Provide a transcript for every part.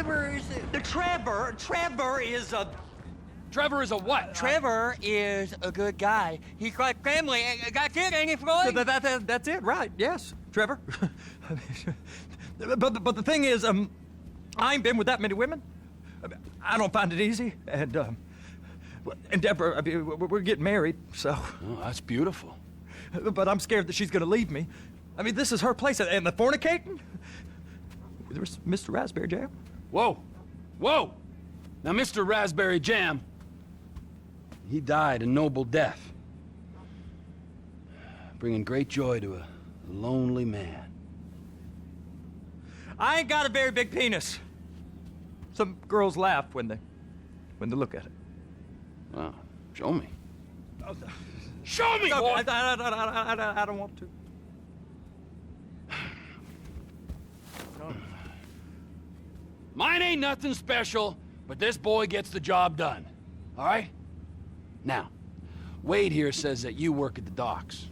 Trevor is Trevor is a... Trevor is a what? Trevor is a good guy. He's like family. That's it, ain't it, Floyd? That's it, right? Yes, Trevor. but the thing is, I ain't been with that many women. I don't find it easy, and Deborah, I mean, we're getting married, so. Oh, that's beautiful. But I'm scared that she's gonna leave me. I mean, this is her place, and the fornicating. There's Mr. Raspberry Jam. Whoa, whoa! Now, Mr. Raspberry Jam, he died a noble death, bringing great joy to a lonely man. I ain't got a very big penis. Some girls laugh when they look at it. Wow, show me. Show me, No, boy! I don't want to. Mine ain't nothing special, but this boy gets the job done. All right? Now, Wade here says that you work at the docks.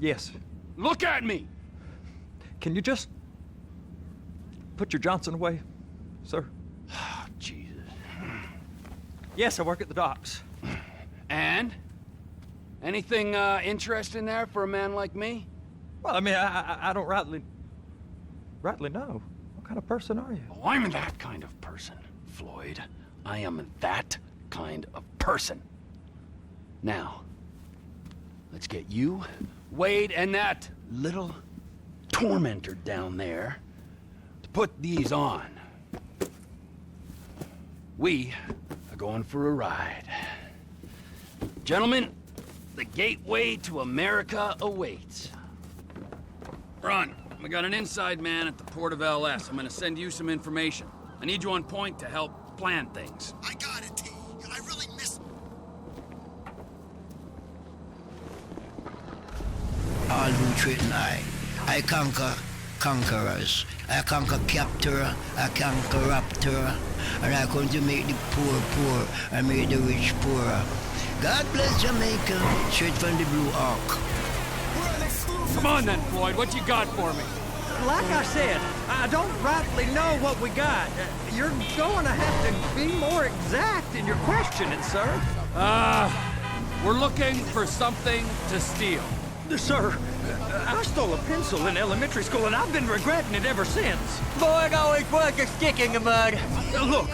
Yes. Look at me! Can you just put your Johnson away, sir? Oh, Jesus. Yes, I work at the docks. And? Anything interesting there for a man like me? Well, I mean, I don't rightly know. What kind of person are you? Oh, I'm that kind of person, Floyd. I am that kind of person. Now, let's get you, Wade, and that little tormentor down there to put these on. We are going for a ride. Gentlemen, the gateway to America awaits. Ron, we got an inside man at the port of LS. I'm gonna send you some information. I need you on point to help plan things. I got it, T. I really miss... All who threaten I conquer conquerors. I conquer captor, I conquer raptor. And I come to make the poor poor and make the rich poorer. God bless Jamaica, straight from the Blue Ark. Come on then, Floyd, what you got for me? Like I said, I don't rightly know what we got. You're going to have to be more exact in your questioning, sir. We're looking for something to steal. Sir, I stole a pencil in elementary school, and I've been regretting it ever since. Boy, always puts a stick in the mud. Look,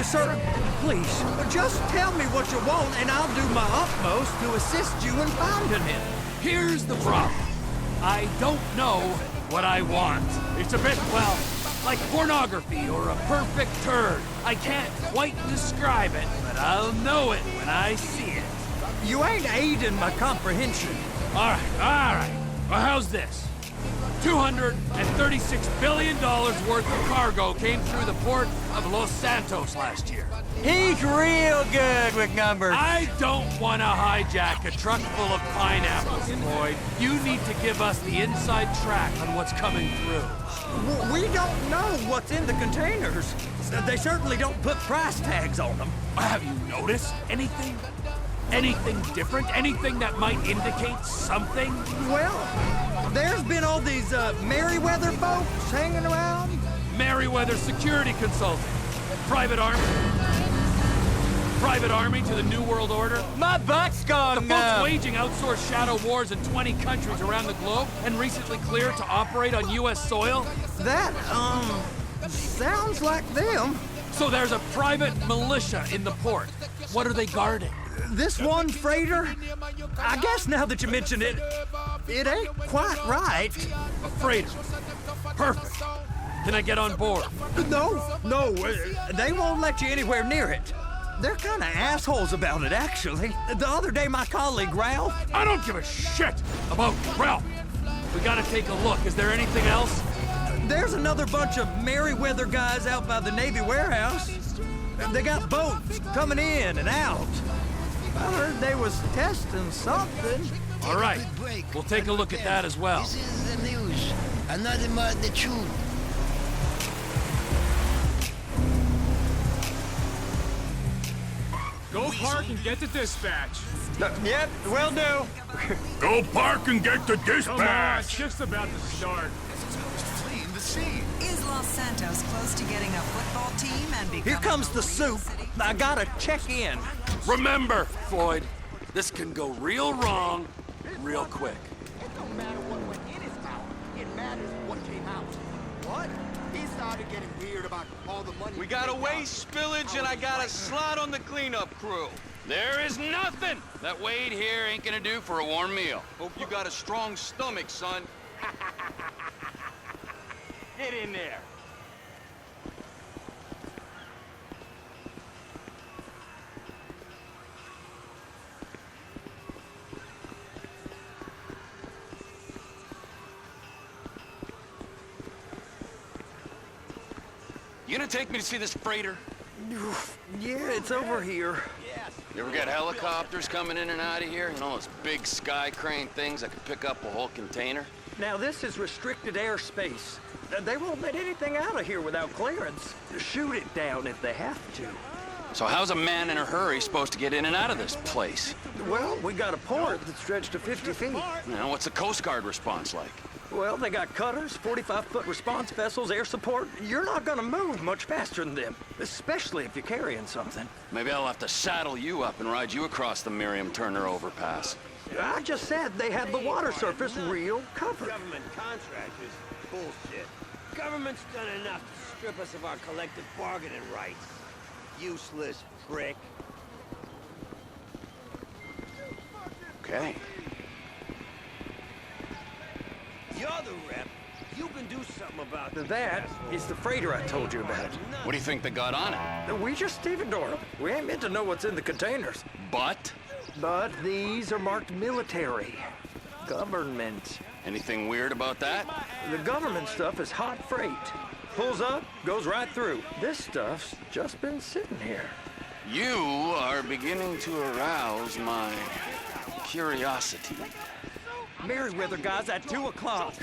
sir, please, just tell me what you want, and I'll do my utmost to assist you in finding it. Here's the problem. I don't know what I want. It's a bit, well, like pornography or a perfect turd. I can't quite describe it, but I'll know it when I see it. You ain't aiding my comprehension. All right. Well, how's this? $236 billion worth of cargo came through the port of Los Santos last year. He's real good with numbers. I don't want to hijack a truck full of pineapples, Floyd. You need to give us the inside track on what's coming through. We don't know what's in the containers. They certainly don't put price tags on them. Have you noticed anything? Anything different? Anything that might indicate something? Well, there's been all these Merryweather folks hanging around. Merryweather Security Consulting. Private army to the New World Order. My butt's gone The folks numb. waging outsourced shadow wars in 20 countries around the globe and recently cleared to operate on U.S. soil. That, sounds like them. So there's a private militia in the port. What are they guarding? This one freighter, I guess now that you mention it, it ain't quite right. A freighter. Perfect. Can I get on board? No, they won't let you anywhere near it. They're kind of assholes about it, actually. The other day, my colleague, Ralph... I don't give a shit about Ralph. We gotta take a look. Is there anything else? There's another bunch of Merryweather guys out by the Navy warehouse. They got boats coming in and out. I heard they was testing something. All right. We'll take a look at that as well. This is the news. Another about the truth. Go park and get the dispatch. Yep, will do. Go park and get the dispatch. Come on, it's just about to start. Fleeing the scene. Islam Los Santos close to getting a football team and becoming Here comes a the real soup. city? I gotta check in. Remember, Floyd, this can go real wrong real quick. It don't matter what went in his mouth. It matters what came out. What? He started getting weird about all the money. We got a waste spillage, and I got a slot on the cleanup crew. There is nothing that Wade here ain't gonna do for a warm meal. Hope you got a strong stomach, son. Get in there. You gonna take me to see this freighter? Yeah, it's over here. You ever get helicopters coming in and out of here? You know, those big sky crane things that could pick up a whole container? Now, this is restricted airspace. They won't let anything out of here without clearance. Shoot it down if they have to. So how's a man in a hurry supposed to get in and out of this place? Well, we got a port that stretched to 50 feet. Now, what's the Coast Guard response like? Well, they got cutters, 45-foot response vessels, air support. You're not gonna move much faster than them, especially if you're carrying something. Maybe I'll have to saddle you up and ride you across the Miriam Turner overpass. I just said they had the water surface real covered. Government contractors? Bullshit. Government's done enough to strip us of our collective bargaining rights. Useless prick. Okay. You're the rep. You can do something about this. That is the freighter I told you about. What do you think they got on it? We just stevedore them. We ain't meant to know what's in the containers. But? But these are marked military. Government. Anything weird about that? The government stuff is hot freight. Pulls up, goes right through. This stuff's just been sitting here. You are beginning to arouse my curiosity. Merriweather guys at 2 o'clock.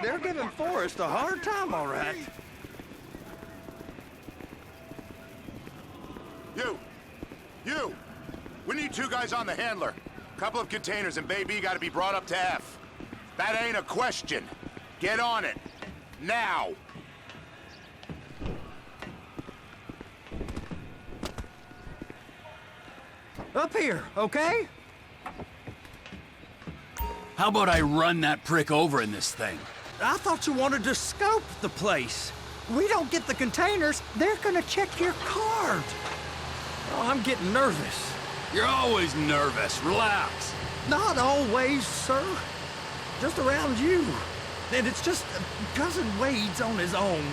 They're giving Forrest a hard time, all right. You! We need 2 guys on the handler. Couple of containers and Baby gotta be brought up to F. That ain't a question. Get on it. Now! Up here, okay? How about I run that prick over in this thing? I thought you wanted to scope the place. We don't get the containers, they're gonna check your card. Oh, I'm getting nervous. You're always nervous. Relax. Not always, sir. Just around you. And it's just Cousin Wade's on his own.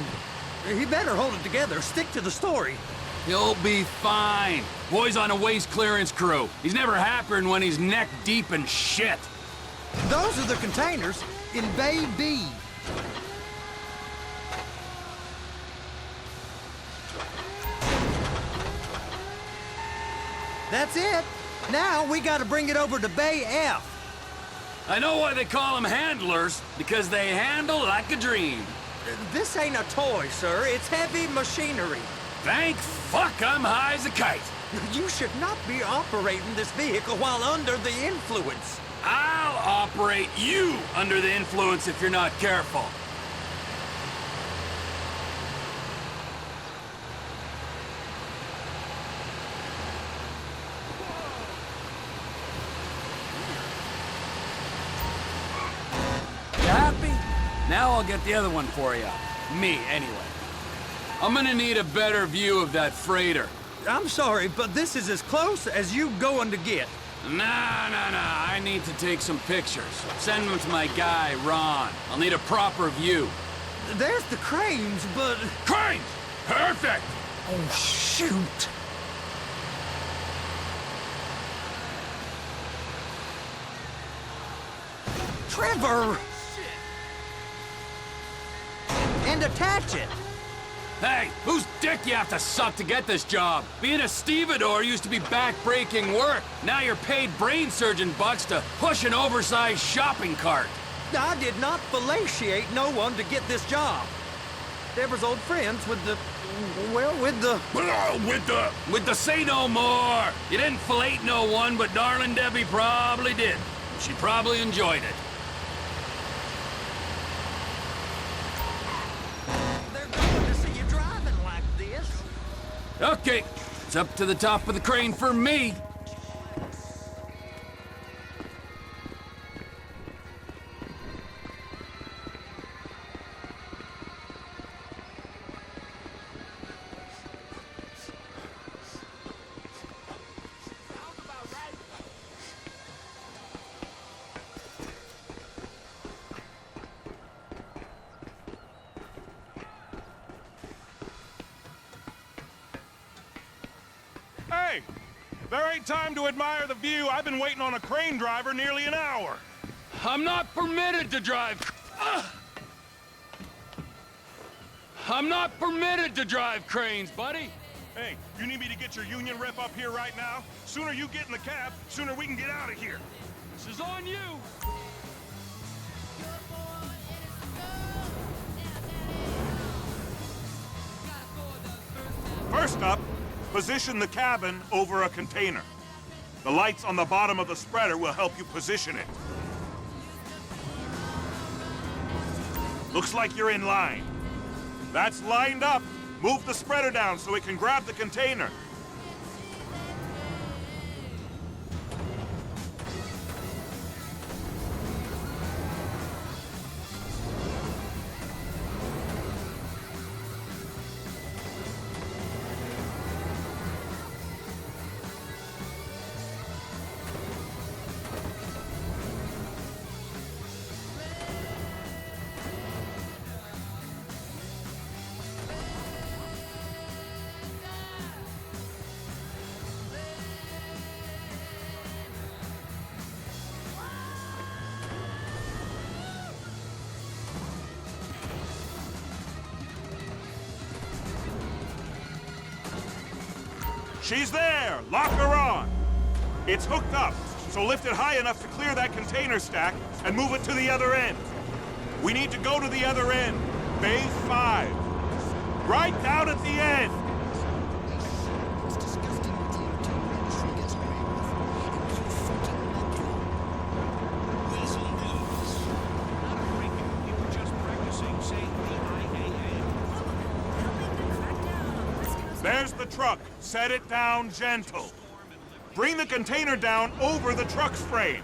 He better hold it together, stick to the story. You'll be fine. Boy's on a waste clearance crew. He's never happier than when he's neck deep in shit. Those are the containers in Bay B. That's it. Now we gotta bring it over to Bay F. I know why they call them handlers, because they handle like a dream. This ain't a toy, sir. It's heavy machinery. Thank fuck I'm high as a kite. You should not be operating this vehicle while under the influence. I'll operate you under the influence if you're not careful. You happy? Now I'll get the other one for you. Me, anyway. I'm gonna need a better view of that freighter. I'm sorry, but this is as close as you going to get. Nah. I need to take some pictures. Send them to my guy, Ron. I'll need a proper view. There's the cranes, but... Cranes! Perfect! Oh, shoot! Trevor! And attach it! Hey, whose dick you have to suck to get this job? Being a stevedore used to be back-breaking work. Now you're paid brain surgeon bucks to push an oversized shopping cart. I did not fellatiate no one to get this job. Deborah's old friends with the... well, with the... With the say no more. You didn't fillet no one, but darling Debbie probably did. She probably enjoyed it. Okay, it's up to the top of the crane for me. Hey! There ain't time to admire the view. I've been waiting on a crane driver nearly an hour. I'm not permitted to drive. I'm not permitted to drive cranes, buddy. Hey, you need me to get your union rep up here right now? Sooner you get in the cab, sooner we can get out of here. This is on you. First up, position the cabin over a container. The lights on the bottom of the spreader will help you position it. Looks like you're in line. That's lined up. Move the spreader down so it can grab the container. She's there! Lock her on! It's hooked up, so lift it high enough to clear that container stack and move it to the other end. We need to go to the other end. Bay 5. Right down at the end! There's the truck. Set it down gentle. Bring the container down over the truck's frame.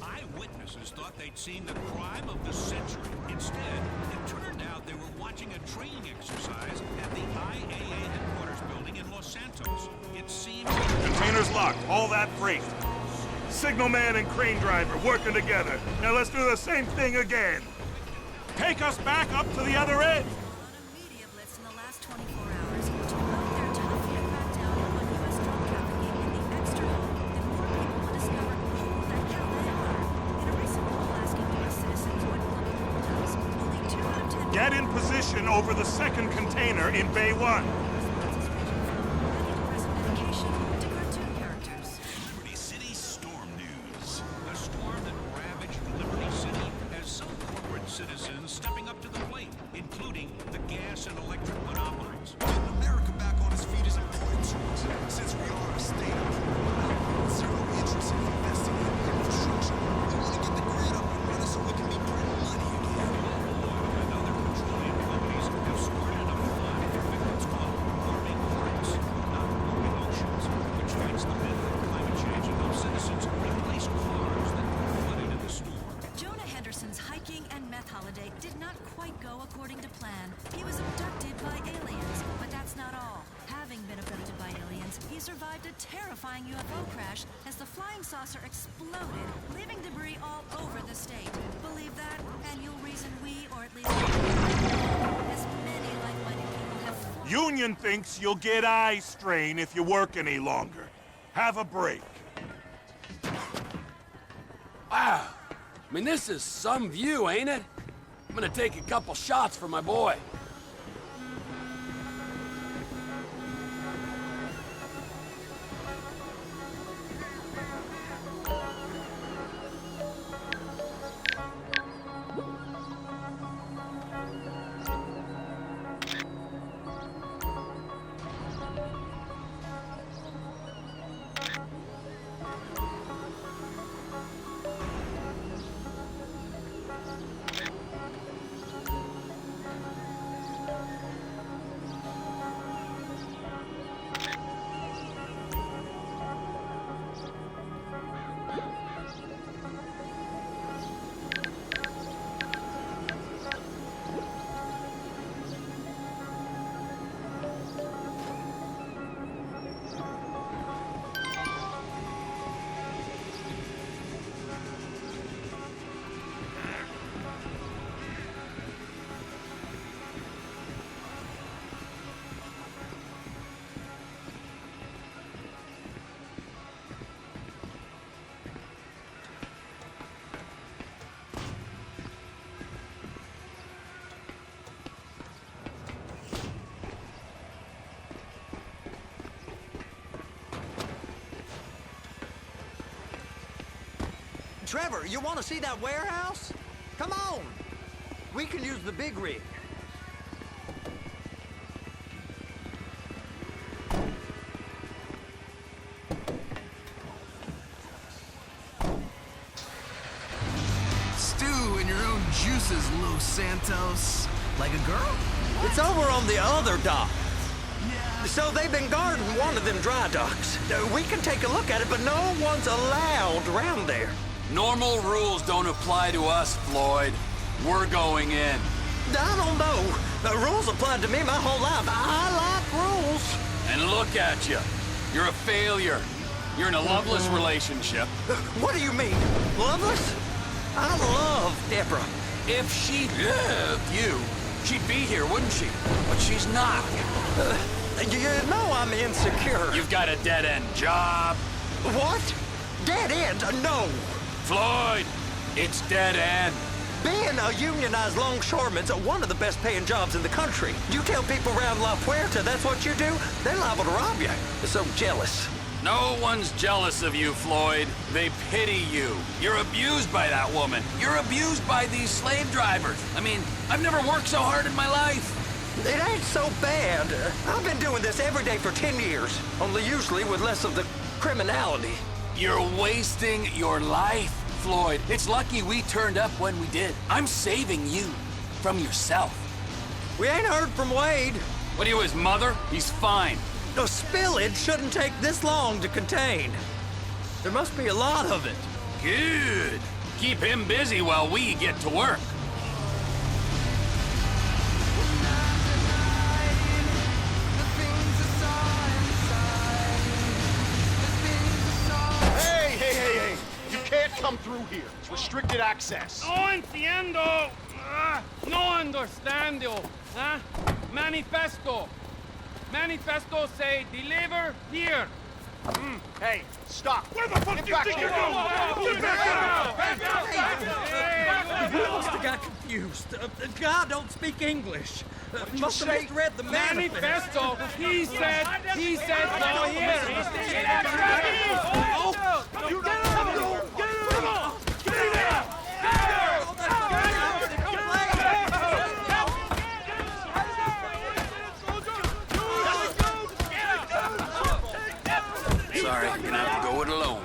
Eyewitnesses thought they'd seen the crime of the century. Instead, it turned out they were watching a training exercise at the IAA headquarters building in Los Santos. It seemed... Container's locked. All that freight. Signalman and crane driver working together. Now let's do the same thing again. Take us back up to the other end. Get in position over the second container in Bay 1. Liberty City storm news. A storm that ravaged Liberty City has some corporate citizens stepping up to the plate, including the gas and electric monopolies. Getting America back on its feet is important to us, since we are a state of zero interest in investing in infrastructure. We want to get the grid up and running so we can be printing money again. Did not quite go according to plan. He was abducted by aliens, but that's not all. Having been abducted by aliens, he survived a terrifying UFO crash as the flying saucer exploded, leaving debris all over the state. Believe that, and you'll reason we, or at least as many like-minded people have... Union thinks you'll get eye strain if you work any longer. Have a break. Wow. I mean, this is some view, ain't it? I'm gonna take a couple shots for my boy. Trevor, you want to see that warehouse? Come on. We can use the big rig. Stew in your own juices, Los Santos. Like a girl? It's over on the other dock. So they've been guarding one of them dry docks. We can take a look at it, but no one's allowed around there. Normal rules don't apply to us, Floyd. We're going in. I don't know. The rules applied to me my whole life. I like rules. And look at you. You're a failure. You're in a loveless relationship. What do you mean? Loveless? I love Deborah. If she loved you, she'd be here, wouldn't she? But she's not. You know I'm insecure. You've got a dead-end job. What? Dead end? No. Floyd, it's dead end. Being a unionized longshoreman's one of the best paying jobs in the country. You tell people around La Puerta that's what you do, they're liable to rob you. They're so jealous. No one's jealous of you, Floyd. They pity you. You're abused by that woman. You're abused by these slave drivers. I mean, I've never worked so hard in my life. It ain't so bad. I've been doing this every day for 10 years, only usually with less of the criminality. You're wasting your life, Floyd. It's lucky we turned up when we did. I'm saving you from yourself. We ain't heard from Wade. What are you, his mother? He's fine. The spillage shouldn't take this long to contain. There must be a lot of it. Good. Keep him busy while we get to work. Hey! You can't come through here. It's restricted access. No entiendo. No understando. Manifesto. Manifesto say deliver here. Hey, stop. Where the fuck Get do back you think here. you're going? You must have got confused. God don't speak English. Must have misread the Manifesto. He said no here. Sorry, you're gonna have to go it alone.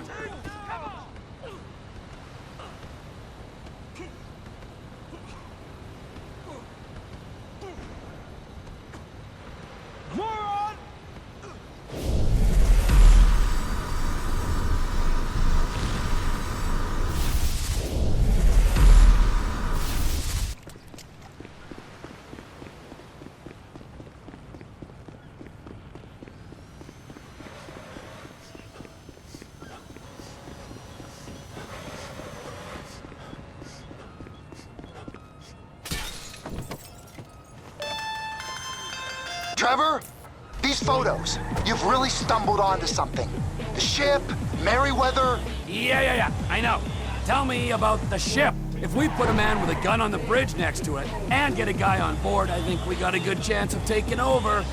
Trevor, these photos, you've really stumbled onto something. The ship, Merryweather. Yeah. I know. Tell me about the ship. If we put a man with a gun on the bridge next to it and get a guy on board, I think we got a good chance of taking over.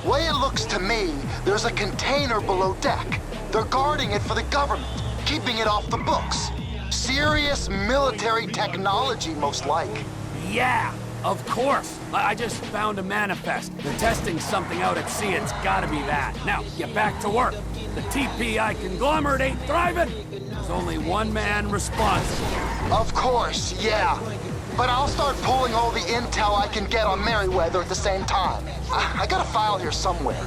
Way it looks to me, there's a container below deck. They're guarding it for the government, keeping it off the books. Serious military technology, most like. Yeah, of course. I just found a manifest. They're testing something out at sea. It's gotta be that. Now, get back to work. The TPI conglomerate ain't thriving. There's only one man responsible. Of course, yeah. But I'll start pulling all the intel I can get on Merryweather at the same time. I got a file here somewhere.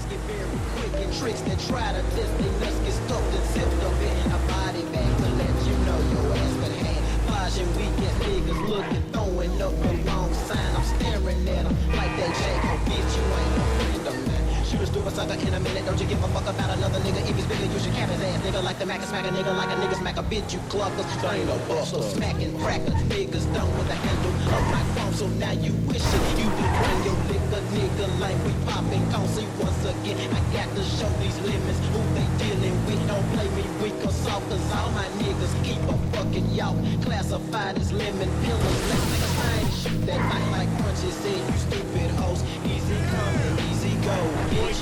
Tricks that try to test me, let's get stuffed and zipped up in a body bag to let you know your ass been had. Flashing weekend niggas looking, throwing up the wrong sign. I'm staring at them like they Jacob, bitch, you ain't no friend of mine. Shoot a stupid sucker in a minute, don't you give a fuck about another nigga. If he's bigger, you should cap his ass, nigga, like the Mac smack a nigga, like a nigga smack a bitch, you cluckers. So ain't no buster, smacking crackers, niggas done with the handle of my phone, so now you wishing you could bring your liquor, nigga, like we popping see once again. I got to show these limits, who they dealing with. Don't play me weak or soft, cause all my niggas keep a fucking y'all classified as lemon pillars. Let's make a sign, shoot that night like Crunchy said, you stupid hoes. Easy come and easy go, bitch.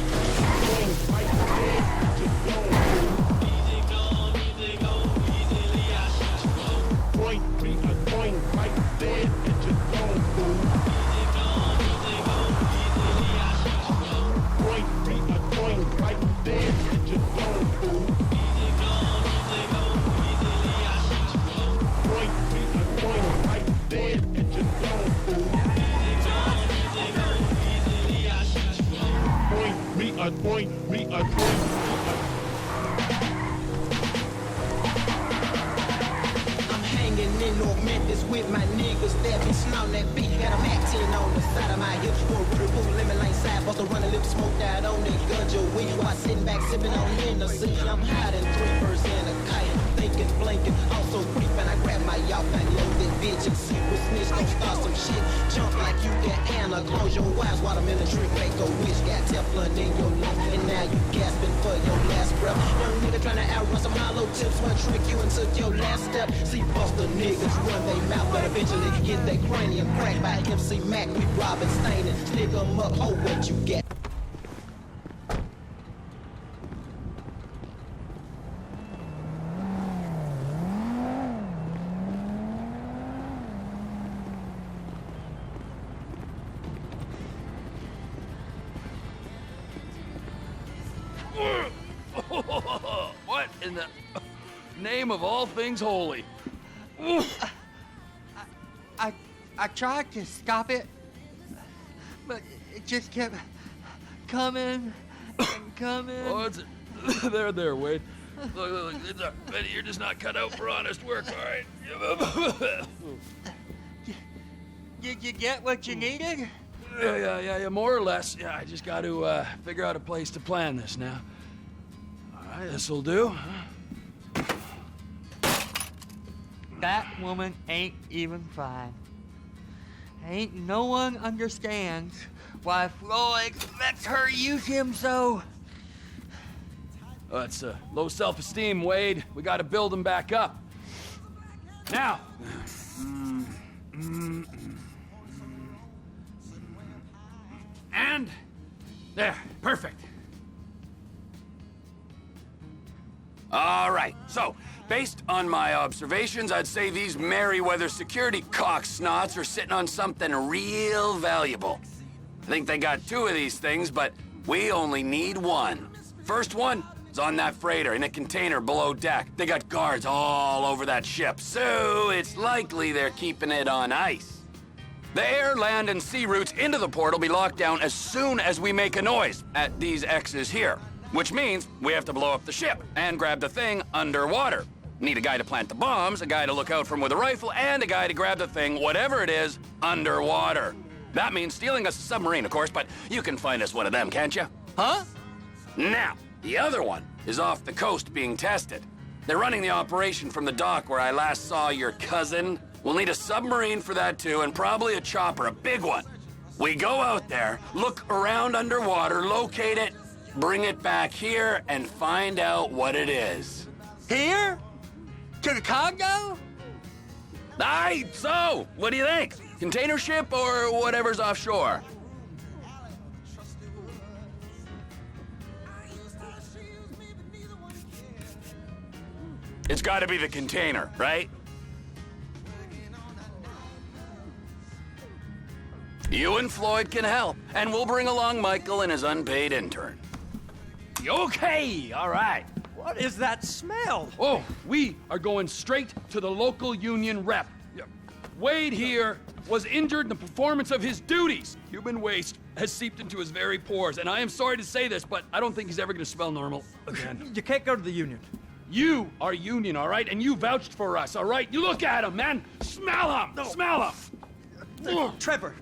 in no Memphis with my niggas that be smelling that beat. Got a Mac 10 on the side of my hip. For a Rudy Bull, lemon lane side, bust a running lip, smoked out on that ganja weed. While sitting back, sipping on Hennessy. I'm hiding 3 birds in a kite. Thinking, blinking, also creeping. I grab my y'all and load that bitch and see what snitch gon' start some shit. Jump like you can Anna. Close your eyes while I'm in the drink. Make a wish. Got Teflon in your lungs. And now you gasping for your last breath. Young nigga tryna outrun some hollow tips. One trick you and took your last step. See, buster niggas run they mouth, but eventually get their cranium cracked by MC Mac. We robbing, staining. Stick 'em up, hold what you get. What in the name of all things holy? I tried to stop it, but it just kept coming and coming. Oh, it's there, Wade. Look, you're just not cut out for honest work, all right? Did you get what you needed? Yeah, more or less. Yeah, I just got to figure out a place to plan this now. All right, this'll do. That woman ain't even fine. Ain't no one understands why Floyd lets her use him so. Oh, that's low self-esteem, Wade. We got to build him back up. Now. And there, perfect. All right, so based on my observations, I'd say these Merryweather security cocksnots are sitting on something real valuable. I think they got 2 of these things, but we only need 1. First one is on that freighter in a container below deck. They got guards all over that ship, so it's likely they're keeping it on ice. The air, land, and sea routes into the port will be locked down as soon as we make a noise at these X's here, which means we have to blow up the ship and grab the thing underwater. Need a guy to plant the bombs, a guy to look out for 'em with a rifle, and a guy to grab the thing, whatever it is, underwater. That means stealing us a submarine, of course, but you can find us one of them, can't you? Huh? Now, the other one is off the coast being tested. They're running the operation from the dock where I last saw your cousin. We'll need a submarine for that too, and probably a chopper, a big one. We go out there, look around underwater, locate it, bring it back here, and find out what it is. Here? To the Congo? Aye, so, what do you think? Container ship or whatever's offshore? It's gotta be the container, right? You and Floyd can help, and we'll bring along Michael and his unpaid intern. Okay, all right. What is that smell? Oh, we are going straight to the local union rep. Wade here was injured in the performance of his duties. Human waste has seeped into his very pores, and I am sorry to say this, but I don't think he's ever gonna smell normal again. You can't go to the union. You are union, all right? And you vouched for us, all right? You look at him, man. Smell him. No. Smell him. Trevor,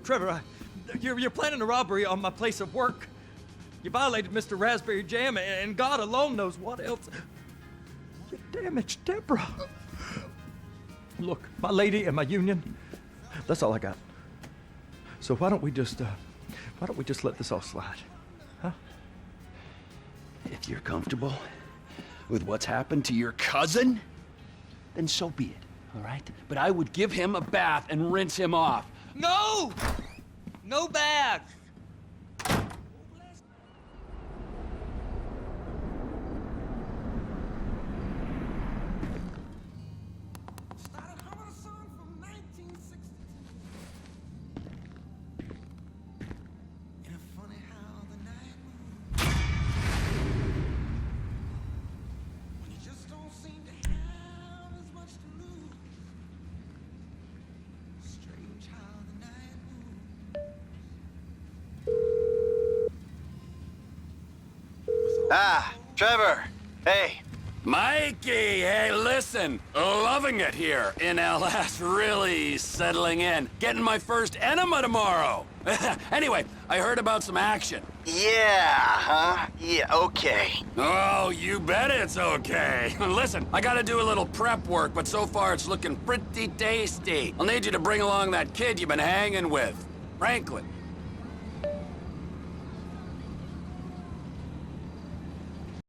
you're planning a robbery on my place of work. You violated Mr. Raspberry Jam, and God alone knows what else. You damaged Deborah. Look, my lady and my union, that's all I got. So why don't we just let this all slide, huh? If you're comfortable with what's happened to your cousin, then so be it, all right? But I would give him a bath and rinse him off. No! No bags! Ah, Trevor. Hey, Mikey, hey, listen. Loving it here in LS. Really settling in. Getting my first enema tomorrow. Anyway, I heard about some action. Yeah, huh? Yeah, okay. Oh, you bet it's okay. Listen, I gotta do a little prep work, but so far it's looking pretty tasty. I'll need you to bring along that kid you've been hanging with, Franklin.